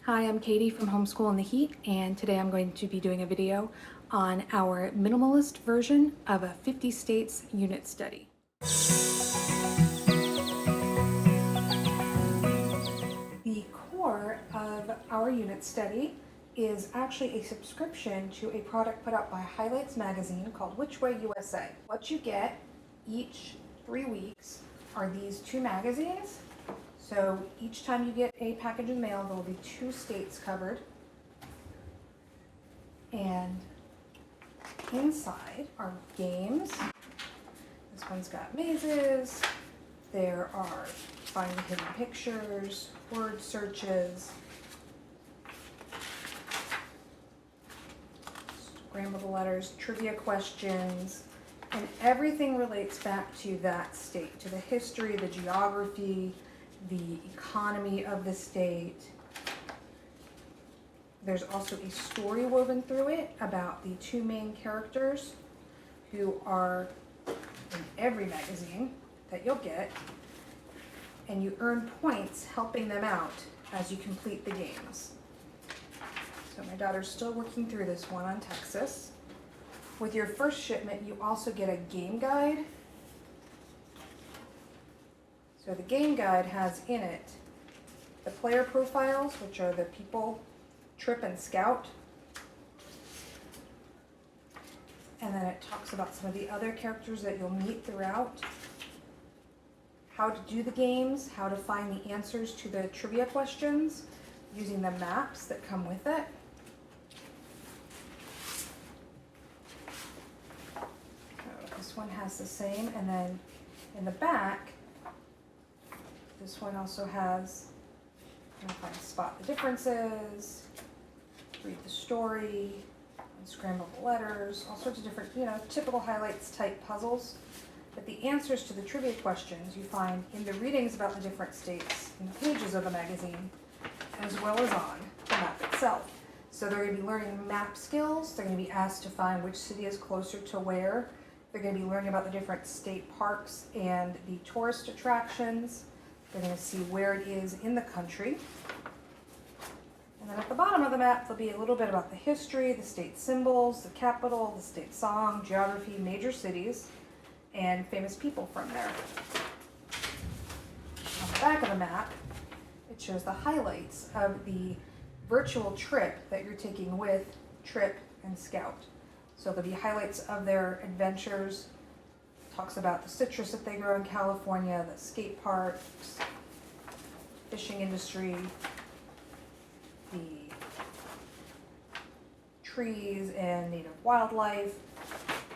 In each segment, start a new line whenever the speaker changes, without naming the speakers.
Hi, I'm Katie from Homeschool in the Heat, and today I'm going to be doing a video on our minimalist version of a 50 states unit study. The core of our unit study is actually a subscription to a product put out by Highlights magazine called Which Way USA. What you get each 3 weeks are these 2 magazines. So each time you get a package in the mail, there will be 2 states covered. And inside are games. This one's got mazes. There are find the hidden pictures, word searches, scramble the letters, trivia questions, and everything relates back to that state, to the history, the geography, the economy of the state. There's also a story woven through it about the 2 main characters who are in every magazine that you'll get, and you earn points helping them out as you complete the games. So my daughter's still working through this one on Texas. With your first shipment, you also get a game guide. So the game guide has in it the player profiles, which are the people, trip, and scout. And then it talks about some of the other characters that you'll meet throughout, how to do the games, how to find the answers to the trivia questions using the maps that come with it. So this one has the same, and then in the back, this one also has, spot the differences, read the story, unscramble the letters, all sorts of different, typical highlights type puzzles. But the answers to the trivia questions you find in the readings about the different states in the pages of the magazine, as well as on the map itself. So they're going to be learning map skills. They're going to be asked to find which city is closer to where. They're going to be learning about the different state parks and the tourist attractions. They're going to see where it is in the country. And then at the bottom of the map, there'll be a little bit about the history, the state symbols, the capital, the state song, geography, major cities, and famous people from there. On the back of the map, it shows the highlights of the virtual trip that you're taking with Trip and Scout. So there'll be highlights of their adventures. Talks about the citrus that they grow in California, the skate parks, fishing industry, the trees and native wildlife.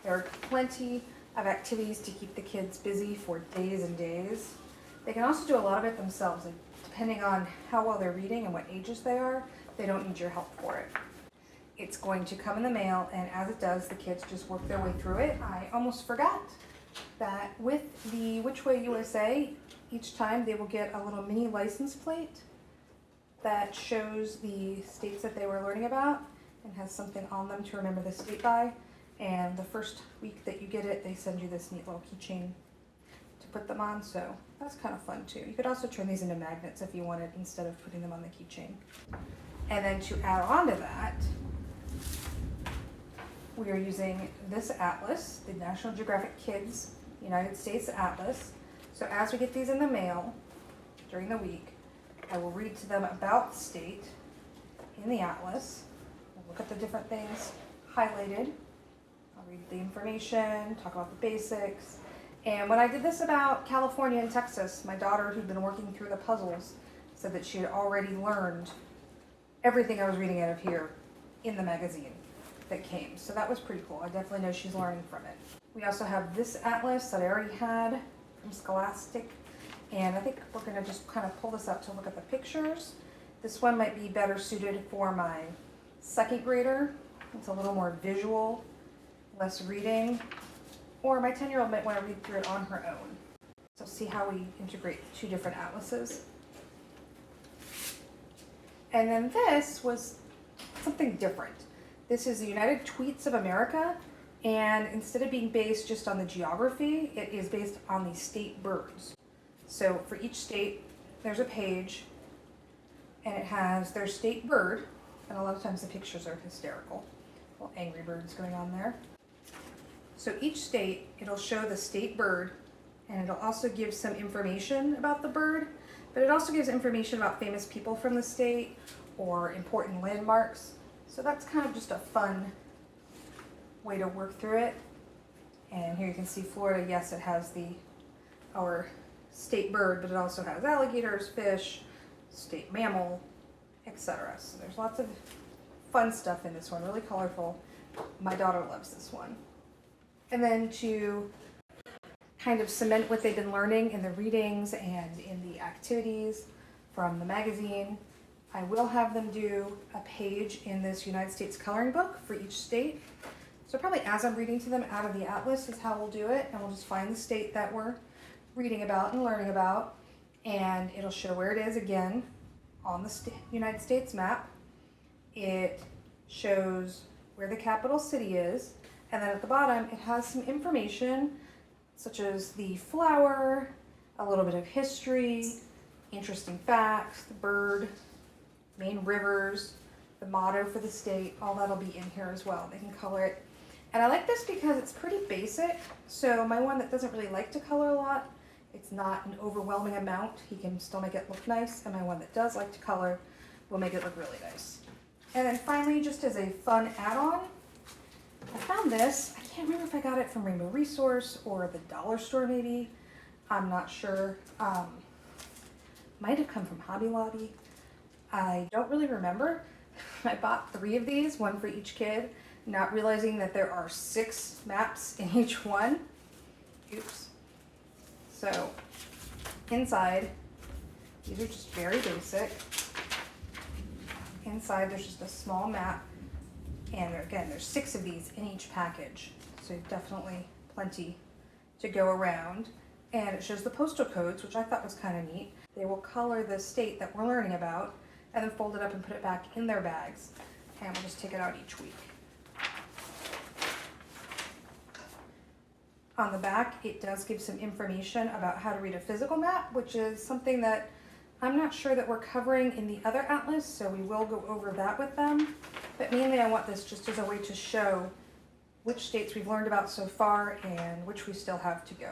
There are plenty of activities to keep the kids busy for days and days. They can also do a lot of it themselves, and depending on how well they're reading and what ages they are, they don't need your help for it. It's going to come in the mail, and as it does, the kids just work their way through it. I almost forgot that with the Which Way USA, each time they will get a little mini license plate that shows the states that they were learning about and has something on them to remember the state by. And the first week that you get it, they send you this neat little keychain to put them on, so that's kind of fun too. You could also turn these into magnets if you wanted, instead of putting them on the keychain. And then to add on to that, we are using this atlas, the National Geographic Kids United States Atlas. So as we get these in the mail during the week, I will read to them about the state in the atlas. We'll look at the different things highlighted. I'll read the information, talk about the basics. And when I did this about California and Texas, my daughter, who'd been working through the puzzles, said that she had already learned everything I was reading out of here in the magazine that came. So that was pretty cool. I definitely know she's learning from it. We also have this atlas that I already had from Scholastic, and I think we're going to just kind of pull this out to look at the pictures. This one might be better suited for my 2nd grader. It's a little more visual, less reading, or my 10-year-old might want to read through it on her own. So see how we integrate 2 different atlases. And then this was something different. This is the United Tweets of America, and instead of being based just on the geography, it is based on the state birds. So for each state, there's a page, and it has their state bird, and a lot of times the pictures are hysterical. Little angry birds going on there. So each state, it'll show the state bird, and it'll also give some information about the bird, but it also gives information about famous people from the state or important landmarks. So that's kind of just a fun way to work through it. And here you can see Florida, yes, it has our state bird, but it also has alligators, fish, state mammal, etc. So there's lots of fun stuff in this one, really colorful. My daughter loves this one. And then to kind of cement what they've been learning in the readings and in the activities from the magazine, I will have them do a page in this United States coloring book for each state. So probably as I'm reading to them out of the atlas is how we'll do it, and we'll just find the state that we're reading about and learning about, and it'll show where it is again on the United States map. It shows where the capital city is, and then at the bottom it has some information such as the flower, a little bit of history, interesting facts, the bird, main rivers, the motto for the state, all that'll be in here as well. They can color it. And I like this because it's pretty basic. So my one that doesn't really like to color a lot, it's not an overwhelming amount. He can still make it look nice. And my one that does like to color will make it look really nice. And then finally, just as a fun add-on, I found this. I can't remember if I got it from Rainbow Resource or the dollar store maybe. I'm not sure. Might have come from Hobby Lobby. I don't really remember. I bought 3 of these, one for each kid, not realizing that there are 6 maps in each one. Oops. So inside, these are just very basic. Inside there's just a small map, and again there's 6 of these in each package, so definitely plenty to go around. And it shows the postal codes, which I thought was kind of neat. They will color the state that we're learning about and then fold it up and put it back in their bags, and we'll just take it out each week. On the back, it does give some information about how to read a physical map, which is something that I'm not sure that we're covering in the other atlas, so we will go over that with them. But mainly I want this just as a way to show which states we've learned about so far and which we still have to go.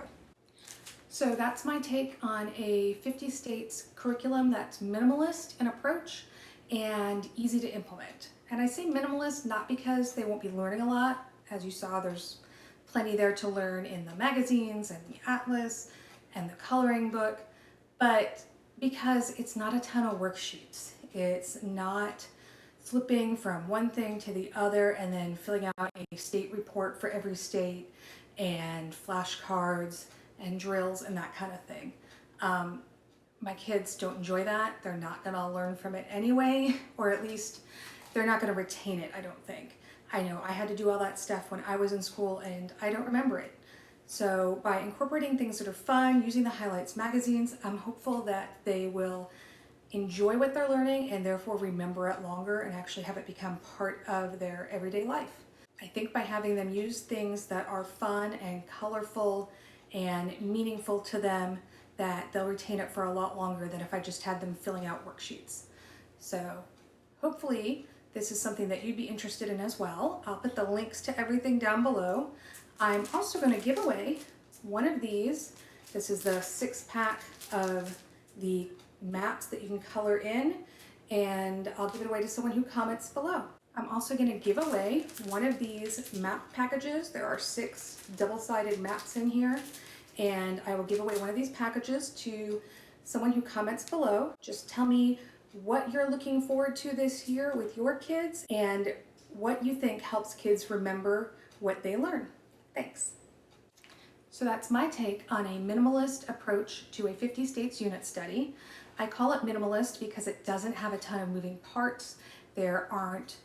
So that's my take on a 50 states curriculum that's minimalist in approach and easy to implement. And I say minimalist not because they won't be learning a lot. As you saw, there's plenty there to learn in the magazines and the atlas and the coloring book, but because it's not a ton of worksheets. It's not flipping from one thing to the other and then filling out a state report for every state and flashcards and drills and that kind of thing. My kids don't enjoy that. They're not gonna learn from it anyway, or at least they're not gonna retain it, I don't think. I know I had to do all that stuff when I was in school and I don't remember it. So by incorporating things that are fun, using the highlights magazines, I'm hopeful that they will enjoy what they're learning and therefore remember it longer and actually have it become part of their everyday life. I think by having them use things that are fun and colorful and meaningful to them, that they'll retain it for a lot longer than if I just had them filling out worksheets. So hopefully this is something that you'd be interested in as well. I'll put the links to everything down below. I'm also going to give away one of these. This is the 6-pack of the maps that you can color in, and I'll give it away to someone who comments below. I'm also going to give away one of these map packages. There are 6 double-sided maps in here, and I will give away one of these packages to someone who comments below. Just tell me what you're looking forward to this year with your kids and what you think helps kids remember what they learn. Thanks. So that's my take on a minimalist approach to a 50 states unit study. I call it minimalist because it doesn't have a ton of moving parts. There aren't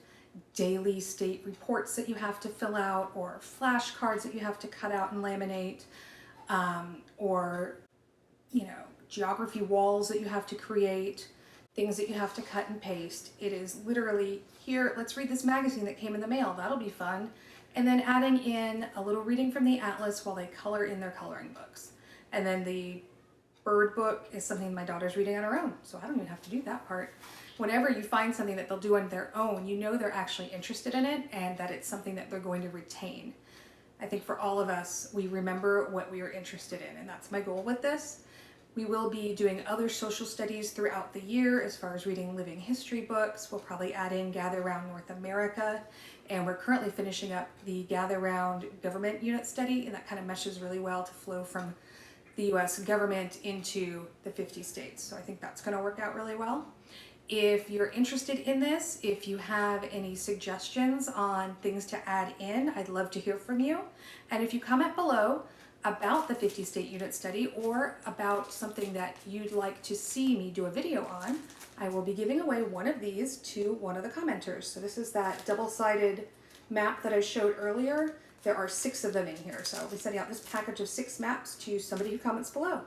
daily state reports that you have to fill out or flashcards that you have to cut out and laminate, or geography walls that you have to create, things that you have to cut and paste. It is literally, here, let's read this magazine that came in the mail, that'll be fun. And then adding in a little reading from the atlas while they color in their coloring books. And then the bird book is something my daughter's reading on her own, so I don't even have to do that part. whenever you find something that they'll do on their own, you know they're actually interested in it and that it's something that they're going to retain. I think for all of us, we remember what we are interested in, and that's my goal with this. We will be doing other social studies throughout the year as far as reading living history books. We'll probably add in Gather Round North America, and we're currently finishing up the Gather Round Government Unit study, and that kind of meshes really well to flow from the US government into the 50 states. So I think that's going to work out really well. If you're interested in this, if you have any suggestions on things to add in, I'd love to hear from you. And if you comment below about the 50 state unit study or about something that you'd like to see me do a video on, I will be giving away one of these to one of the commenters. So this is that double-sided map that I showed earlier. There are 6 of them in here. So I'll be sending out this package of 6 maps to somebody who comments below.